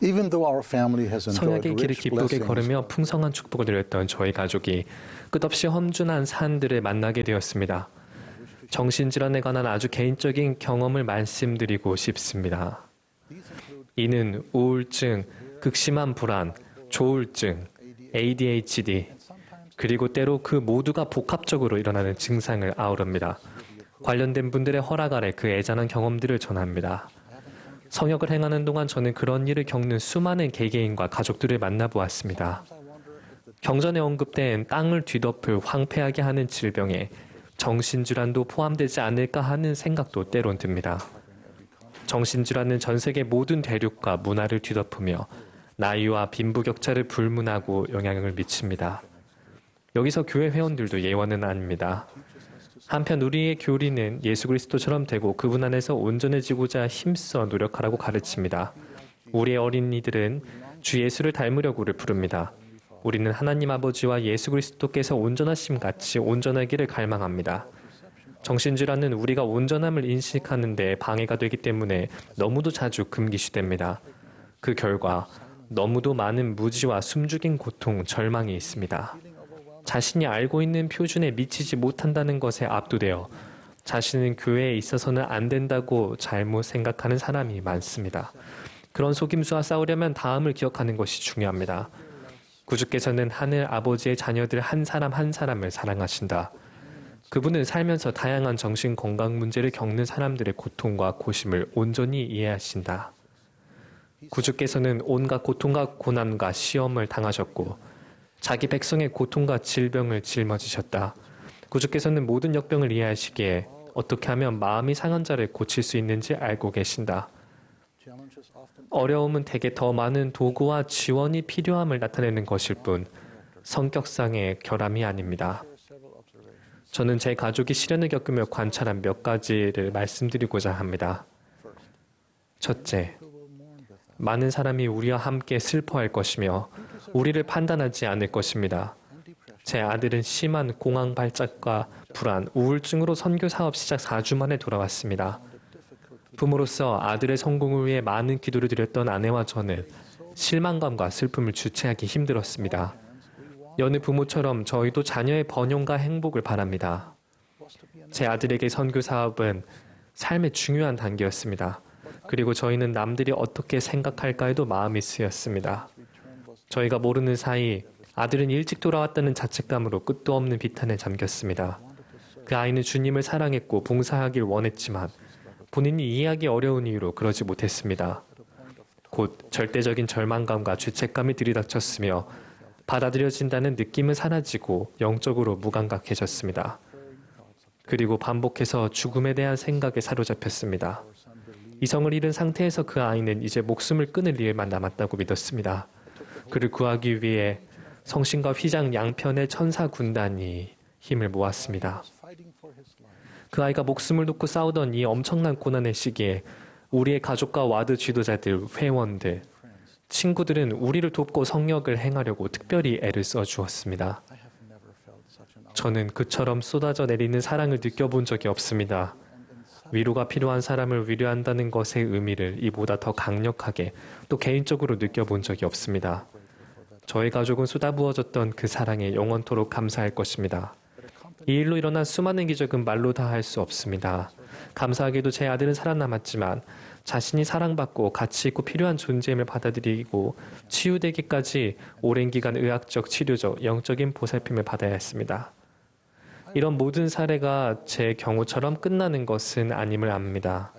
Even though our family has enjoyed 성약의 길을 rich 기쁘게 blessings, 걸으며 풍성한 축복을 누렸던 저희 가족이 끝없이 험준한 산들을 만나게 되었습니다. 정신질환에 관한 아주 개인적인 경험을 말씀드리고 싶습니다. 이는 우울증, 극심한 불안, 조울증, ADHD, 그리고 때로 그 모두가 복합적으로 일어나는 증상을 아우릅니다. 관련된 분들의 허락 아래 그 애잔한 경험들을 전합니다. 성역을 행하는 동안 저는 그런 일을 겪는 수많은 개개인과 가족들을 만나보았습니다. 경전에 언급된 땅을 뒤덮을 황폐하게 하는 질병에 정신질환도 포함되지 않을까 하는 생각도 때론 듭니다. 정신질환은 전 세계 모든 대륙과 문화를 뒤덮으며 나이와 빈부격차를 불문하고 영향을 미칩니다. 여기서 교회 회원들도 예외는 아닙니다. 한편 우리의 교리는 예수 그리스도처럼 되고 그분 안에서 온전해지고자 힘써 노력하라고 가르칩니다. 우리의 어린이들은 주 예수를 닮으려고를 부릅니다. 우리는 하나님 아버지와 예수 그리스도께서 온전하심 같이 온전하기를 갈망합니다. 정신질환은 우리가 온전함을 인식하는 데 방해가 되기 때문에 너무도 자주 금기시됩니다. 그 결과 너무도 많은 무지와 숨죽인 고통, 절망이 있습니다. 자신이 알고 있는 표준에 미치지 못한다는 것에 압도되어 자신은 교회에 있어서는 안 된다고 잘못 생각하는 사람이 많습니다. 그런 속임수와 싸우려면 다음을 기억하는 것이 중요합니다. 구주께서는 하늘 아버지의 자녀들 한 사람 한 사람을 사랑하신다. 그분은 살면서 다양한 정신 건강 문제를 겪는 사람들의 고통과 고심을 온전히 이해하신다. 구주께서는 온갖 고통과 고난과 시험을 당하셨고 자기 백성의 고통과 질병을 짊어지셨다. 구주께서는 모든 역병을 이해하시기에 어떻게 하면 마음이 상한 자를 고칠 수 있는지 알고 계신다. 어려움은 대개 더 많은 도구와 지원이 필요함을 나타내는 것일 뿐 성격상의 결함이 아닙니다. 저는 제 가족이 시련을 겪으며 관찰한 몇 가지를 말씀드리고자 합니다. 첫째, 많은 사람이 우리와 함께 슬퍼할 것이며 우리를 판단하지 않을 것입니다. 제 아들은 심한 공황 발작과 불안, 우울증으로 선교 사업 시작 4주 만에 돌아왔습니다. 부모로서 아들의 성공을 위해 많은 기도를 드렸던 아내와 저는 실망감과 슬픔을 주체하기 힘들었습니다. 여느 부모처럼 저희도 자녀의 번영과 행복을 바랍니다. 제 아들에게 선교 사업은 삶의 중요한 단계였습니다. 그리고 저희는 남들이 어떻게 생각할까에도 마음이 쓰였습니다. 저희가 모르는 사이 아들은 일찍 돌아왔다는 자책감으로 끝도 없는 비탄에 잠겼습니다. 그 아이는 주님을 사랑했고 봉사하길 원했지만 본인이 이해하기 어려운 이유로 그러지 못했습니다. 곧 절대적인 절망감과 죄책감이 들이닥쳤으며 받아들여진다는 느낌은 사라지고 영적으로 무감각해졌습니다. 그리고 반복해서 죽음에 대한 생각에 사로잡혔습니다. 이성을 잃은 상태에서 그 아이는 이제 목숨을 끊을 일만 남았다고 믿었습니다. 그를 구하기 위해 성신과 휘장 양편의 천사 군단이 힘을 모았습니다. 그 아이가 목숨을 놓고 싸우던 이 엄청난 고난의 시기에 우리의 가족과 와드 지도자들, 회원들, 친구들은 우리를 돕고 성역을 행하려고 특별히 애를 써주었습니다. 저는 그처럼 쏟아져 내리는 사랑을 느껴본 적이 없습니다. 위로가 필요한 사람을 위로한다는 것의 의미를 이보다 더 강력하게 또 개인적으로 느껴본 적이 없습니다. 저희 가족은 쏟아부어졌던 그 사랑에 영원토록 감사할 것입니다. 이 일로 일어난 수많은 기적은 말로 다 할 수 없습니다. 감사하게도 제 아들은 살아남았지만 자신이 사랑받고 가치 있고 필요한 존재임을 받아들이고 치유되기까지 오랜 기간 의학적, 치료적, 영적인 보살핌을 받아야 했습니다. 이런 모든 사례가 제 경우처럼 끝나는 것은 아님을 압니다.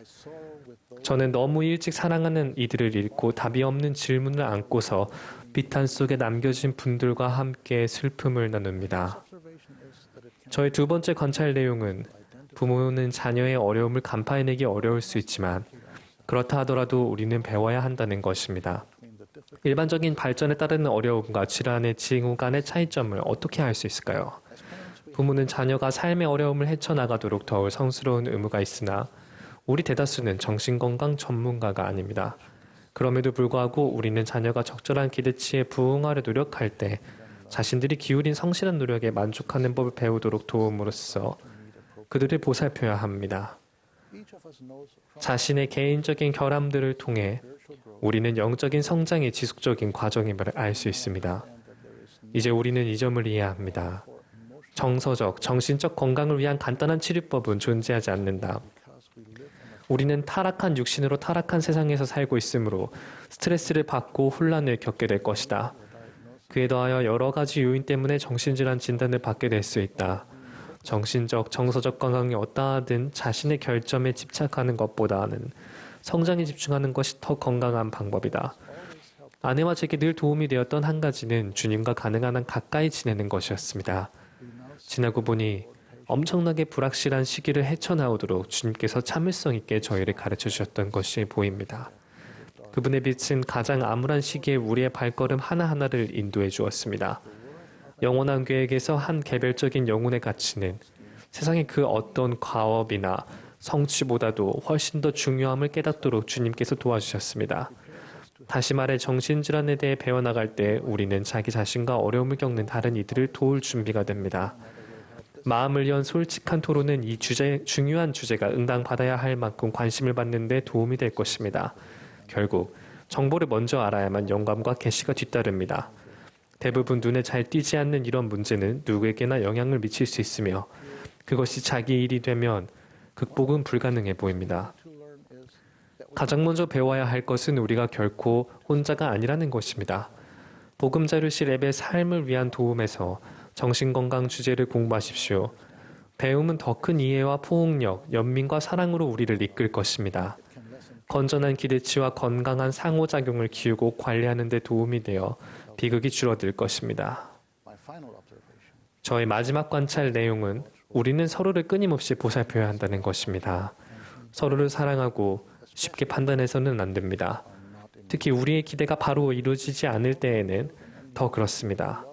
저는 너무 일찍 사랑하는 이들을 잃고 답이 없는 질문을 안고서 비탄 속에 남겨진 분들과 함께 슬픔을 나눕니다. 저의 두 번째 관찰 내용은 부모는 자녀의 어려움을 간파해내기 어려울 수 있지만 그렇다 하더라도 우리는 배워야 한다는 것입니다. 일반적인 발전에 따르는 어려움과 질환의 징후 간의 차이점을 어떻게 알 수 있을까요? 부모는 자녀가 삶의 어려움을 헤쳐나가도록 더욱 성스러운 의무가 있으나 우리 대다수는 정신건강 전문가가 아닙니다. 그럼에도 불구하고 우리는 자녀가 적절한 기대치에 부응하려 노력할 때 자신들이 기울인 성실한 노력에 만족하는 법을 배우도록 도움으로써 그들을 보살펴야 합니다. 자신의 개인적인 결함들을 통해 우리는 영적인 성장의 지속적인 과정임을 알 수 있습니다. 이제 우리는 이 점을 이해해야 합니다. 정서적, 정신적 건강을 위한 간단한 치료법은 존재하지 않는다. 우리는 타락한 육신으로 타락한 세상에서 살고 있으므로 스트레스를 받고 혼란을 겪게 될 것이다. 그에 더하여 여러 가지 요인 때문에 정신질환 진단을 받게 될 수 있다. 정신적, 정서적 건강이 어떠하든 자신의 결점에 집착하는 것보다는 성장에 집중하는 것이 더 건강한 방법이다. 아내와 제게 늘 도움이 되었던 한 가지는 주님과 가능한 한 가까이 지내는 것이었습니다. 지나고 보니 엄청나게 불확실한 시기를 헤쳐나오도록 주님께서 참을성 있게 저희를 가르쳐 주셨던 것이 보입니다. 그분의 빛은 가장 암울한 시기에 우리의 발걸음 하나하나를 인도해 주었습니다. 영원한 계획에서 한 개별적인 영혼의 가치는 세상의 그 어떤 과업이나 성취보다도 훨씬 더 중요함을 깨닫도록 주님께서 도와주셨습니다. 다시 말해 정신질환에 대해 배워나갈 때 우리는 자기 자신과 어려움을 겪는 다른 이들을 도울 준비가 됩니다. 마음을 연 솔직한 토론은 이 중요한 주제가 응당받아야 할 만큼 관심을 받는 데 도움이 될 것입니다. 결국 정보를 먼저 알아야만 영감과 계시가 뒤따릅니다. 대부분 눈에 잘 띄지 않는 이런 문제는 누구에게나 영향을 미칠 수 있으며 그것이 자기 일이 되면 극복은 불가능해 보입니다. 가장 먼저 배워야 할 것은 우리가 결코 혼자가 아니라는 것입니다. 복음자료실 앱의 삶을 위한 도움에서 정신건강 주제를 공부하십시오. 배움은 더 큰 이해와 포용력, 연민과 사랑으로 우리를 이끌 것입니다. 건전한 기대치와 건강한 상호작용을 키우고 관리하는 데 도움이 되어 비극이 줄어들 것입니다. 저의 마지막 관찰 내용은 우리는 서로를 끊임없이 보살펴야 한다는 것입니다. 서로를 사랑하고 쉽게 판단해서는 안 됩니다. 특히 우리의 기대가 바로 이루어지지 않을 때에는 더 그렇습니다.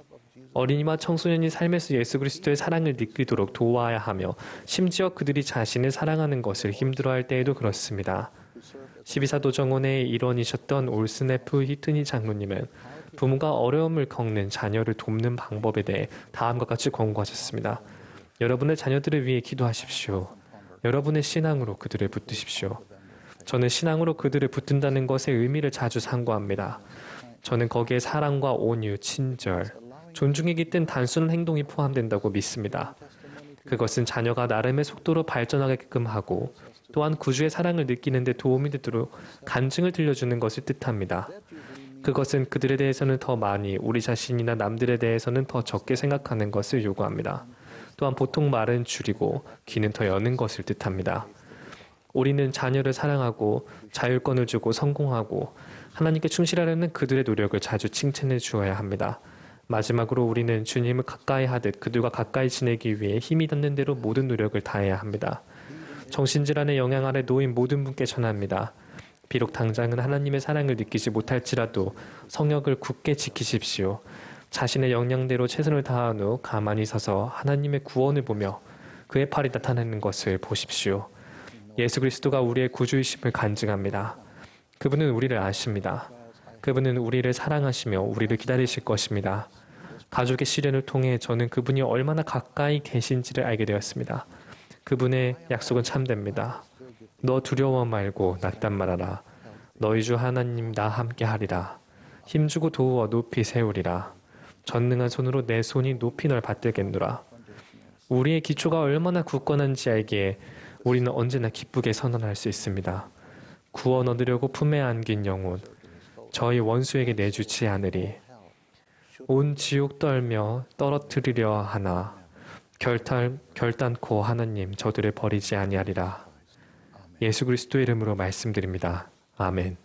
어린이와 청소년이 삶에서 예수 그리스도의 사랑을 느끼도록 도와야 하며 심지어 그들이 자신을 사랑하는 것을 힘들어할 때에도 그렇습니다. 12사도 정원의 일원이셨던 올슨 F. 히트니 장로님은 부모가 어려움을 겪는 자녀를 돕는 방법에 대해 다음과 같이 권고하셨습니다. 여러분의 자녀들을 위해 기도하십시오. 여러분의 신앙으로 그들을 붙드십시오. 저는 신앙으로 그들을 붙든다는 것의 의미를 자주 상고합니다. 저는 거기에 사랑과 온유, 친절, 존중이 깃든 단순한 행동이 포함된다고 믿습니다. 그것은 자녀가 나름의 속도로 발전하게끔 하고 또한 구주의 사랑을 느끼는 데 도움이 되도록 간증을 들려주는 것을 뜻합니다. 그것은 그들에 대해서는 더 많이, 우리 자신이나 남들에 대해서는 더 적게 생각하는 것을 요구합니다. 또한 보통 말은 줄이고 귀는 더 여는 것을 뜻합니다. 우리는 자녀를 사랑하고 자율권을 주고 성공하고 하나님께 충실하려는 그들의 노력을 자주 칭찬해 주어야 합니다. 마지막으로 우리는 주님을 가까이 하듯 그들과 가까이 지내기 위해 힘이 닿는 대로 모든 노력을 다해야 합니다. 정신질환의 영향 아래 놓인 모든 분께 전합니다. 비록 당장은 하나님의 사랑을 느끼지 못할지라도 성역을 굳게 지키십시오. 자신의 역량대로 최선을 다한 후 가만히 서서 하나님의 구원을 보며 그의 팔이 나타나는 것을 보십시오. 예수 그리스도가 우리의 구주이심을 간증합니다. 그분은 우리를 아십니다. 그분은 우리를 사랑하시며 우리를 기다리실 것입니다. 가족의 시련을 통해 저는 그분이 얼마나 가까이 계신지를 알게 되었습니다. 그분의 약속은 참됩니다. 너 두려워 말고 낙담 말아라. 너희 주 하나님 나 함께 하리라. 힘주고 도우어 높이 세우리라. 전능한 손으로 내 손이 높이 널 받들겠노라. 우리의 기초가 얼마나 굳건한지 알기에 우리는 언제나 기쁘게 선언할 수 있습니다. 구원 얻으려고 품에 안긴 영혼, 저희 원수에게 내주지 않으리. 온 지옥 떨며 떨어뜨리려 하나 결단코 하나님 저들을 버리지 아니하리라. 예수 그리스도의 이름으로 말씀드립니다. 아멘.